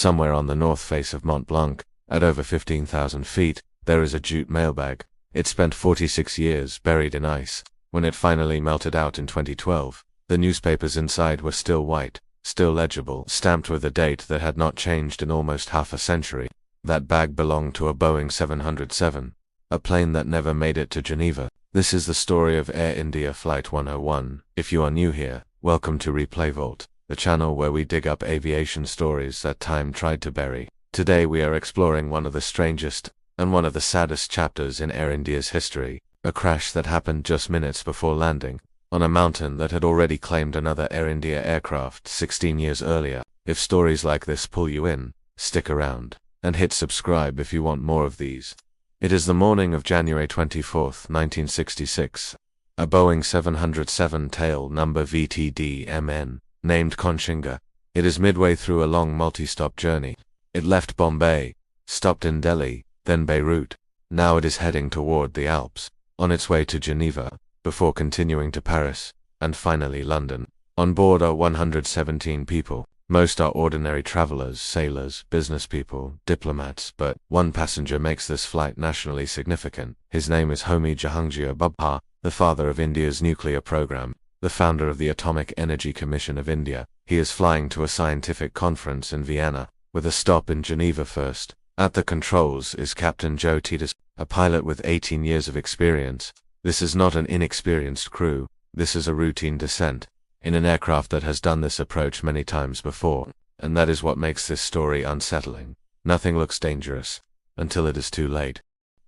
Somewhere on the north face of Mont Blanc, at over 15,000 feet, there is a jute mailbag. It spent 46 years buried in ice. When it finally melted out in 2012, the newspapers inside were still white, still legible, stamped with a date that had not changed in almost half a century. That bag belonged to a Boeing 707, a plane that never made it to Geneva. This is the story of Air India Flight 101. If you are new here, welcome to Replay Vault, the channel where we dig up aviation stories that time tried to bury. Today we are exploring one of the strangest and one of the saddest chapters in Air India's history, a crash that happened just minutes before landing, on a mountain that had already claimed another Air India aircraft 16 years earlier. If stories like this pull you in, stick around, and hit subscribe if you want more of these. It is the morning of January 24, 1966. A Boeing 707 tail number VTD-MN, named Konshinga. It is midway through a long multi-stop journey. It left Bombay, stopped in Delhi, then Beirut. Now it is heading toward the Alps, on its way to Geneva, before continuing to Paris, and finally London. On board are 117 people. Most are ordinary travelers, sailors, business people, diplomats, but one passenger makes this flight nationally significant. His name is Homi Jahangir Babbar, the father of India's nuclear program, the founder of the Atomic Energy Commission of India. He is flying to a scientific conference in Vienna, with a stop in Geneva first. At the controls is Captain Joe Titus, a pilot with 18 years of experience. This is not an inexperienced crew, this is a routine descent, in an aircraft that has done this approach many times before, and that is what makes this story unsettling. Nothing looks dangerous, until it is too late.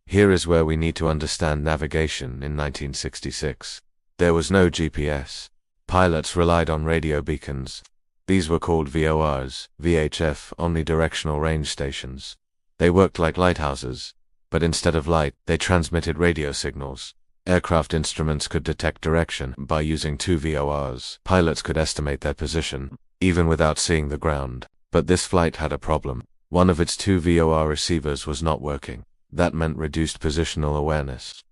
Here is where we need to understand navigation in 1966. There was no GPS. Pilots relied on radio beacons. These were called VORs, VHF, omnidirectional range stations. They worked like lighthouses, but instead of light, they transmitted radio signals. Aircraft instruments could detect direction by using two VORs. Pilots could estimate their position, even without seeing the ground. But this flight had a problem. One of its two VOR receivers was not working. That meant reduced positional awareness.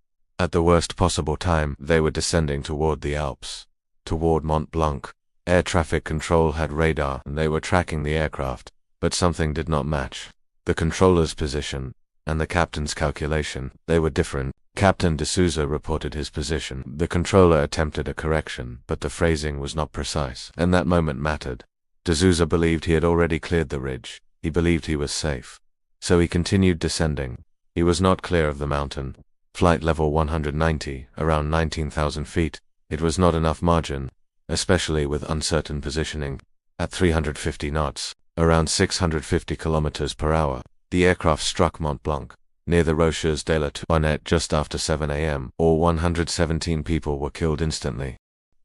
At the worst possible time, they were descending toward the Alps, toward Mont Blanc. Air traffic control had radar and they were tracking the aircraft, but something did not match. The controller's position and the captain's calculation, they were different. Captain D'Souza reported his position. The controller attempted a correction, but the phrasing was not precise, and that moment mattered. D'Souza believed he had already cleared the ridge. He believed he was safe. So he continued descending. He was not clear of the mountain. Flight level 190, around 19,000 feet. It was not enough margin, especially with uncertain positioning. At 350 knots, around 650 kilometers per hour, the aircraft struck Mont Blanc, near the Rochers de la Tournette just after 7 a.m. All 117 people were killed instantly.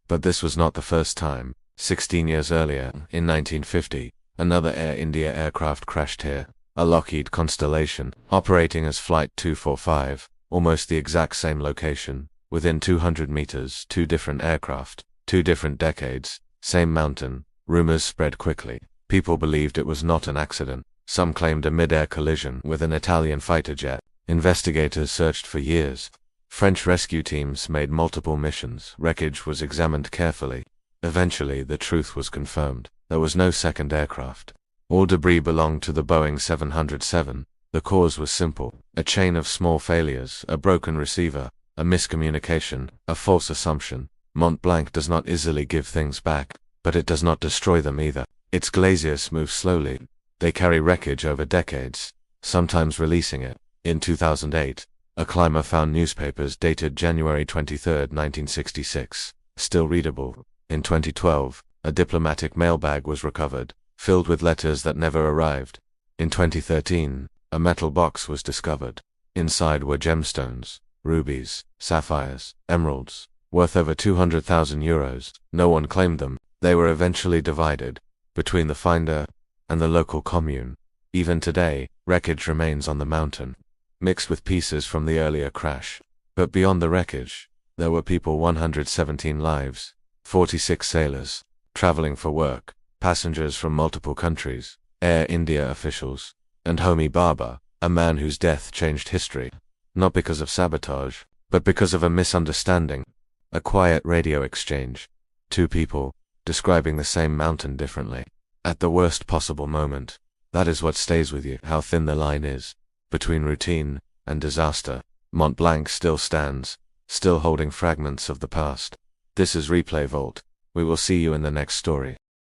But this was not the first time. 16 years earlier, in 1950, another Air India aircraft crashed here, a Lockheed Constellation, operating as Flight 245, almost the exact same location, within 200 meters, two different aircraft, two different decades, same mountain. Rumors spread quickly. People believed it was not an accident. Some claimed a mid-air collision with an Italian fighter jet. Investigators searched for years. French rescue teams made multiple missions. Wreckage was examined carefully. Eventually, the truth was confirmed. There was no second aircraft. All debris belonged to the Boeing 707. The cause was simple. A chain of small failures, a broken receiver, a miscommunication, a false assumption. Mont Blanc does not easily give things back, but it does not destroy them either. Its glaciers move slowly. They carry wreckage over decades, sometimes releasing it. In 2008, a climber found newspapers dated January 23, 1966, still readable. In 2012, a diplomatic mailbag was recovered, filled with letters that never arrived. In 2013, a metal box was discovered. Inside were gemstones, rubies, sapphires, emeralds, worth over 200,000 euros. No one claimed them. They were eventually divided between the finder and the local commune. Even today, wreckage remains on the mountain, mixed with pieces from the earlier crash. But beyond the wreckage, there were people. 117 lives, 46 sailors, traveling for work, passengers from multiple countries, Air India officials, and Homi Babbar, a man whose death changed history, not because of sabotage, but because of a misunderstanding, a quiet radio exchange. Two people, describing the same mountain differently. At the worst possible moment, That is what stays with you, how thin the line is between routine and disaster. Mont Blanc still stands, still holding fragments of the past. This is Replay Vault. We will see you in the next story.